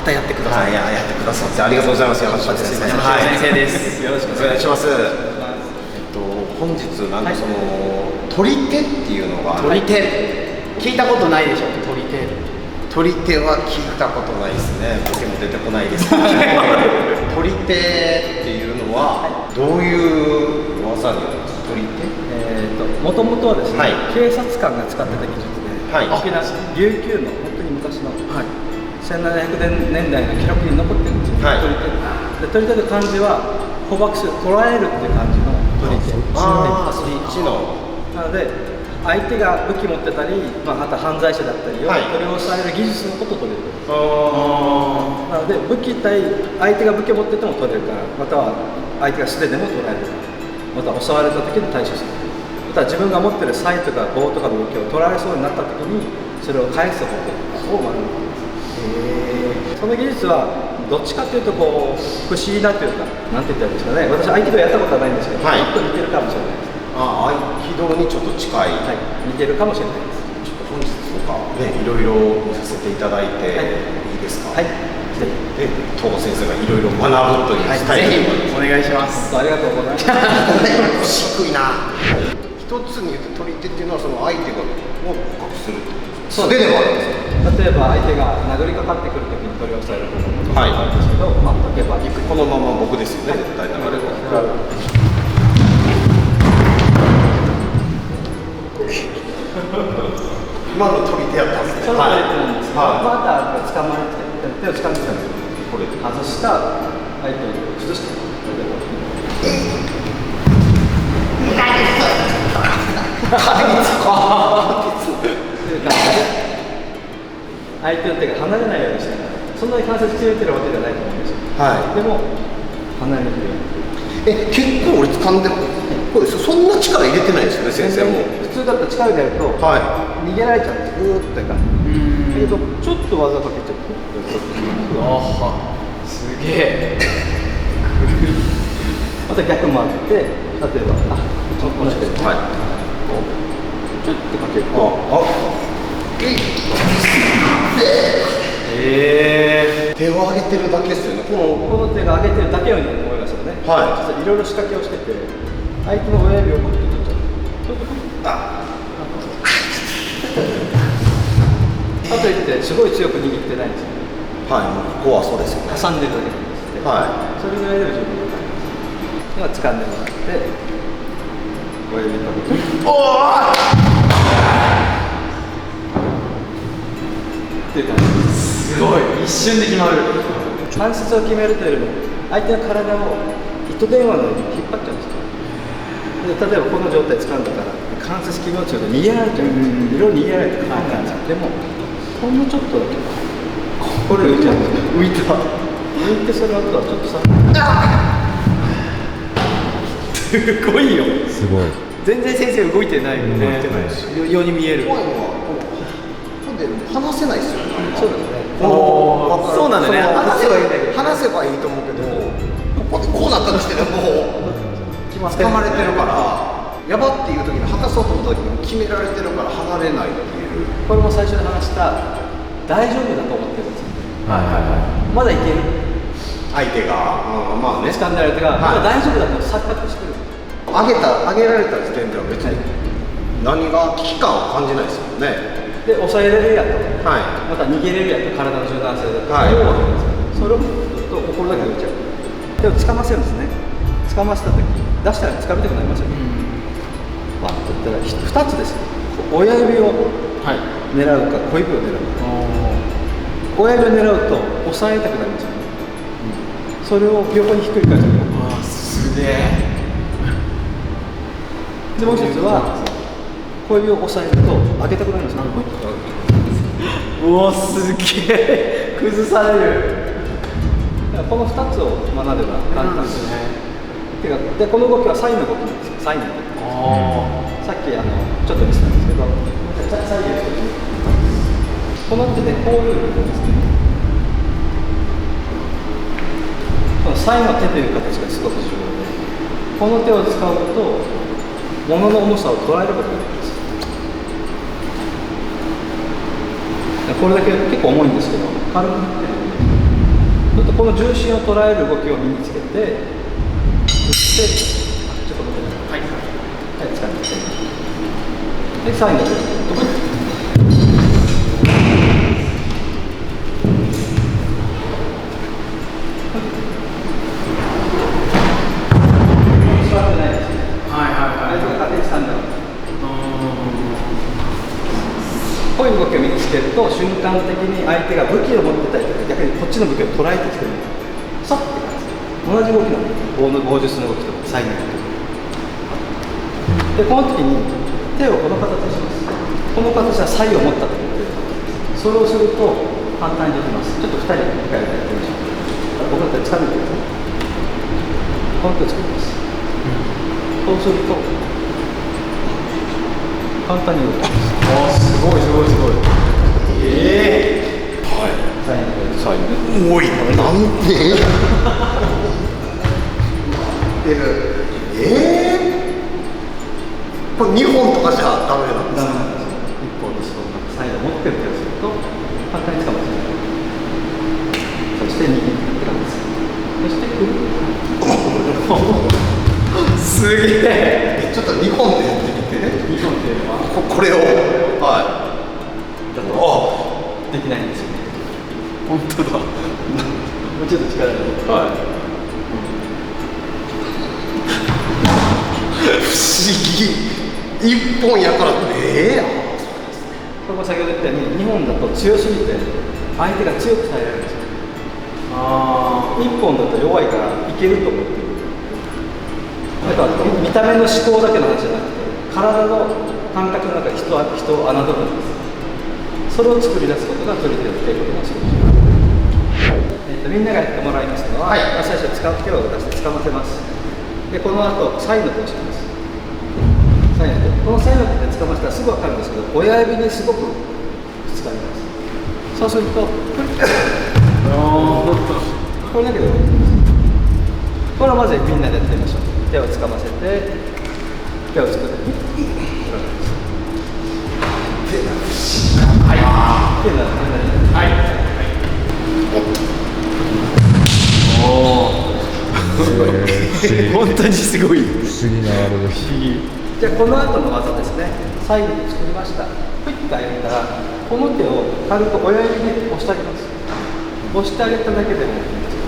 またやってください。やってくださってありがとうございます。山下先生。先生です。よろしくお願いします。本日なんかその取り手っていうのが取り手聞いたことないでしょ。取り手は聞いたことないですね。僕も出てこないですけど取り手っていうのはどういう技になるんですか？取り手もともとはですね、警察官が使ってた技術で、琉球の本当に昔の、1700年代の記録に残ってるんですよ、取り手の漢字は捕獲する、捕らえるっていう漢字の取り手なので、相手が武器持ってたり、あと犯罪者だったりを取り押さえる技術のことを取れる。なので武器対相手が武器を持ってても取れるから、または相手が素手でも取られるから、また襲われた時に対処する。また自分が持ってる鞘とか棒とかの武器を取られそうになった時にそれを返す方法を学んでいます。その技術はどっちかというとこう不思議なというか、なんて言ったらいいんですかね、私合気道やったことはないんですけど、ちょっと似てるかもしれないです。合気道にちょっと近い、似てるかもしれないです。ちょっと本日とかね、いろいろ見させていただいていいですか？で、東先生がいろいろ学ぶというスタイルでお願いします。ありがとうございます。低いな。一つに言うと取り手っていうのはその相手がを捕獲するってことですか？素手でもあるんですか？例えば相手が殴りかかってくるときに取り押さえることがあるんですけど、例えばこのまま僕ですよね、絶対流れる。今の取り手やったんですね。その取り手なんですが、また掴まれて手を掴んでたんですよ。これ外した相手を崩して相手の手が離れないようにして、そんなに関節切れてるわけじゃないと思うんですよ。でも離れてる。結構俺掴んでもこれそんな力入れてないですよね、先生も。普通だったら力でやると、逃げられちゃうんです。ぐーっとやから。だけどちょっと技かけちゃう。すげえ。また逆回って、例えばちょっと同じで、ちょっとかけると、手を上げてるだけですよね。この手が上げてるだけように思いますよね。実はいろいろ仕掛けをしてて、相手の親指をこうやって取っちゃう。かといってすごい強く握ってないんですよね。ここはそうですよね。挟んでるだけなんですね。それぐらいでも十分です。では掴んでもらって、親指かけて。っていう感じです。すごい、一瞬で決まる。関節を決めるというよりも、相手の体を糸電話のように引っ張っちゃうんですよ。で例えばこの状態掴んだから、関節決めようとすると逃げられちゃうんですよ。いろいろ逃げられてかかるんですよ。でも、ほんのちょっとだけ、これ浮いちゃうんですよ。浮いて、その後はちょっとさ、すごいよ。すごい。全然先生動いてないよね。動いてないし。ように見える。怖いのは離せないですよね。そうですね。そうなんだね。離せばいいんだけど、離せばいいと思うけど、ここでこうなったとしてでも掴まれてるから、やばっていう時に離そうと思った時に決められてるから離れないっていう。これも最初に話した大丈夫だと思ってるんですよ。まだいける。相手が掴んでられてが、まだ大丈夫だと錯覚してる。上げられた時点では別に何が危機感を感じないですよね。で、抑えれるやと、また逃げれるやと、体の柔軟性だと、それをと心だけ浮いちゃう。でも掴ませるんですね。掴ませた時、出したら掴みたくなりますよね。バッといったら2つです。親指を狙うか、小指を狙うか。親指を狙うと押さえたくなりますよね。それを横にひっくり返す。すげえ。でもう一つは小指を押さえると上げたくなるんですよ。うわ、すげえ。崩される。この2つを学べば簡単ですね。でこの動きはサインの動きなんですよ。サインの動き。さっきちょっと見せたんですけど、サインの動き。この手でこういう動きですね。このサインの手という形がすごく重要で、この手を使うと物の重さを捉えることができます。これだけ結構重いんですけど、軽く振ってちょっとこの重心を捉える動きを身につけて、振って、ちょっと待って、はい、はい、使ってで、サインが出る。座ってないですね。はいはいはい。相手が勝手にしたんだろう。こういう動きを身につけると瞬間的に相手が武器を持ってたりとか逆にこっちの武器を捉えてきてるさって感じ同じ動きなんです棒術の動きとかサインの動きでこの時に手をこの形にしますこの形はサイを持ったと思ってるそれをすると簡単にできますちょっと2人で1回やってみましょう僕だったらつかめてくださいこの手を作ります、そうすると簡単に動きますすごいすごいすごい。はい。サインでサインね。おい、なんで出る。これ2本とかじゃダメなんですか？ダメなんですよ。一本ですとサインを持ってる手をすると簡単に使うかもしれない。そして右にって感じです。そしてくる。すげえ。ちょっと2本でやってみて。2本っていうのはこれを。はい。だとできないんですよね。本当だ。もうちょっと力入れて。はい。不思議。1本やからここ先ほど言ったように2本だと強すぎて相手が強く耐えられるんですよ。1本だと弱いからいけると思ってる。だから見た目の思考だけの話じゃなくて体の感覚の中で人を侮るんです。それを作り出すことが取り手の稽古の仕事。みんながやってもらいますのは、最初使う手を出して掴ませます。でこの後サインの手をします。サインの手。このサインの手で掴ませたらすぐ分かるんですけど、親指にすごくぶつかります。そうするとこれだけで終わります。これをまずみんなでやってみましょう。手を掴ませて手を作ってはい本当にすごい。不思議なあれです。不思議。じゃあこの後の技ですね。最後に作りました。クイッと上げたらこの手を軽く親指で押してあげます。押してあげただけでもいいんですけど。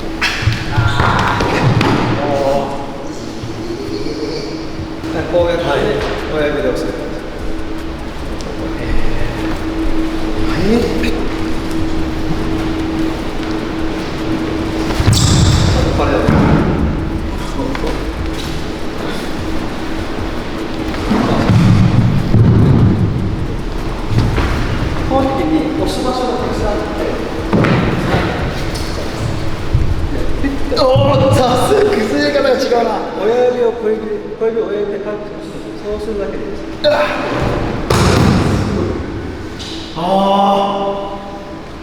こうやって親指で押してください。これだけ。この時に押す場所がたくさんあって、さすが崩れ方が違うな。親指を小指を親指で軽く押す。そうするだけです。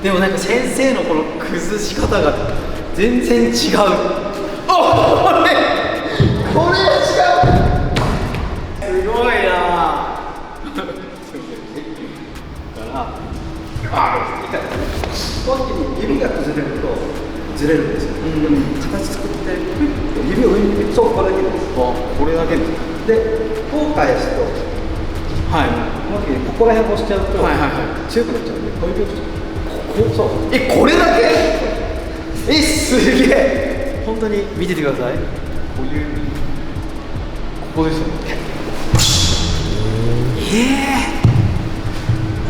でもなんか先生のこの崩し方が全然違う。これは違う。すごいな。この時に指が崩れるとずれるんですよ。形作って指を上にそうこれだけです。これだけです。でこう返すと、はい。この時にここら辺を押しちゃうと、はいはいはい強くなっちゃうんで、小指を押しちゃう。そう。これだけ？すげえ。本当に見ててください。こういうここですよね。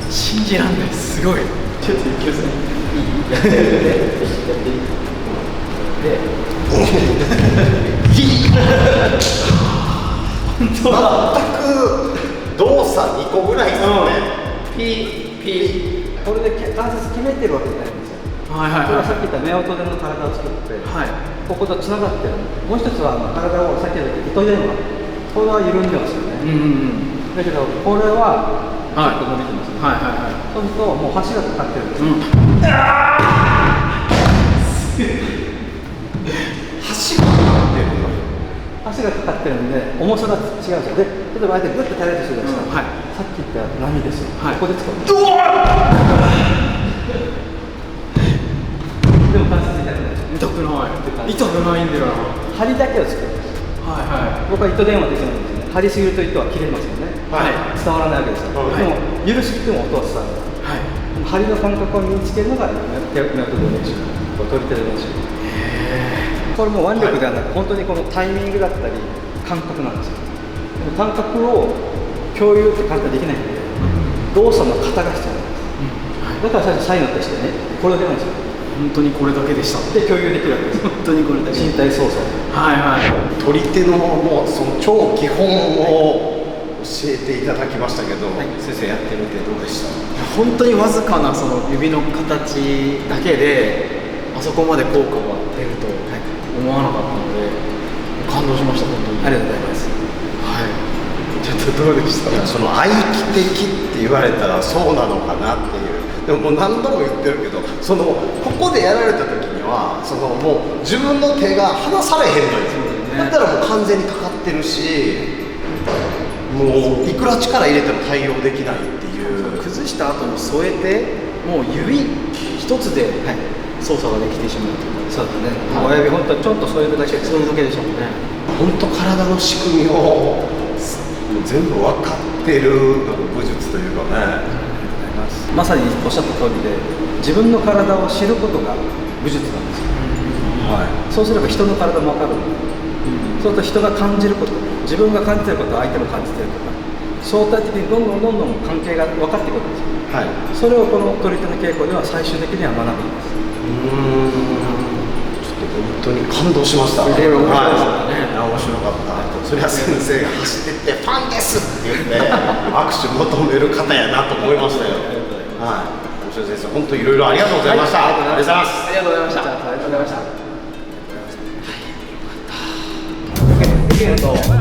信じらんない。すごい。ちょっと言ってください。やっていい。で、全く動作2個ぐらいですよね。これで関節決めてるわけじゃないんですよ。はいはいこれはさはっき言った夫婦での体を作って、い。はい。こことつながってる。もう一つは体をさっき言った糸電話。これは緩んでますよね。だけどこれはちょっと伸びてますね。はいはいはい。そうするともう箸がかかってるんですよ。箸がかかってるの。箸がかかってるんで重さが違うんですよ。で、例えば相手グッと耐えるとするじゃないですか。はい。さっき言った波ですよ。はいここで使う。でも関節痛くないでしょ。痛くない痛くないんだよな。針だけを作る。はいは僕は糸電話できないんですよね。張りすぎると糸は切れますよね。はい伝わらないわけですよ。はいでも緩すぎても音は伝わる。はい針の感覚を身につけるのが手の練習、取り手の練習。これも腕力ではなく、本当にこのタイミングだったり感覚なんですよ。でも感覚を共有って簡単にできないんで、動作の型が必要なんです。だから最初サインとしてね、これだけなんですよ。本当にこれだけでした。で共有できるわけです。本当にこれだけ。身体操作。はいはい取り手のもうその超基本を教えていただきましたけど、先生やってみてどうでした？本当にわずかなその指の形だけであそこまで効果が出ると思わなかったので感動しました。本当にありがとうございます。はいちょっとどうでした？その愛機的って言われたらそうなのかなっていう。でももう何度も言ってるけど、そのここでやられた時にはそのもう自分の手が離されへんのよ。だったらもう完全にかかってるし、もういくら力入れても対応できないっていう。崩した後に添えてもう指一つで操作ができてしまうというか。そうですね。親指本当にちょっと添えるだけで。それだけでしょうね。本当体の仕組みを全部分かってる武術というかね。まさにおっしゃった通りで、自分の体を知ることが武術なんですよ。そうすれば人の体も分かる。そうすると人が感じること、自分が感じていること、相手も感じていること、相対的にどんどん関係が分かってくるんですよ。はい。それをこの取り手の稽古では最終的には学ぶんです。ちょっと本当に感動しました。すごい面白いですよね。面白かった。それは先生が走ってってファンですって言って握手求める方やなと思いましたよ。はい。面白い先生、本当いろいろありがとうございました。ありがとうございます。ありがとうございました。ありがとうございました。はい、よかった。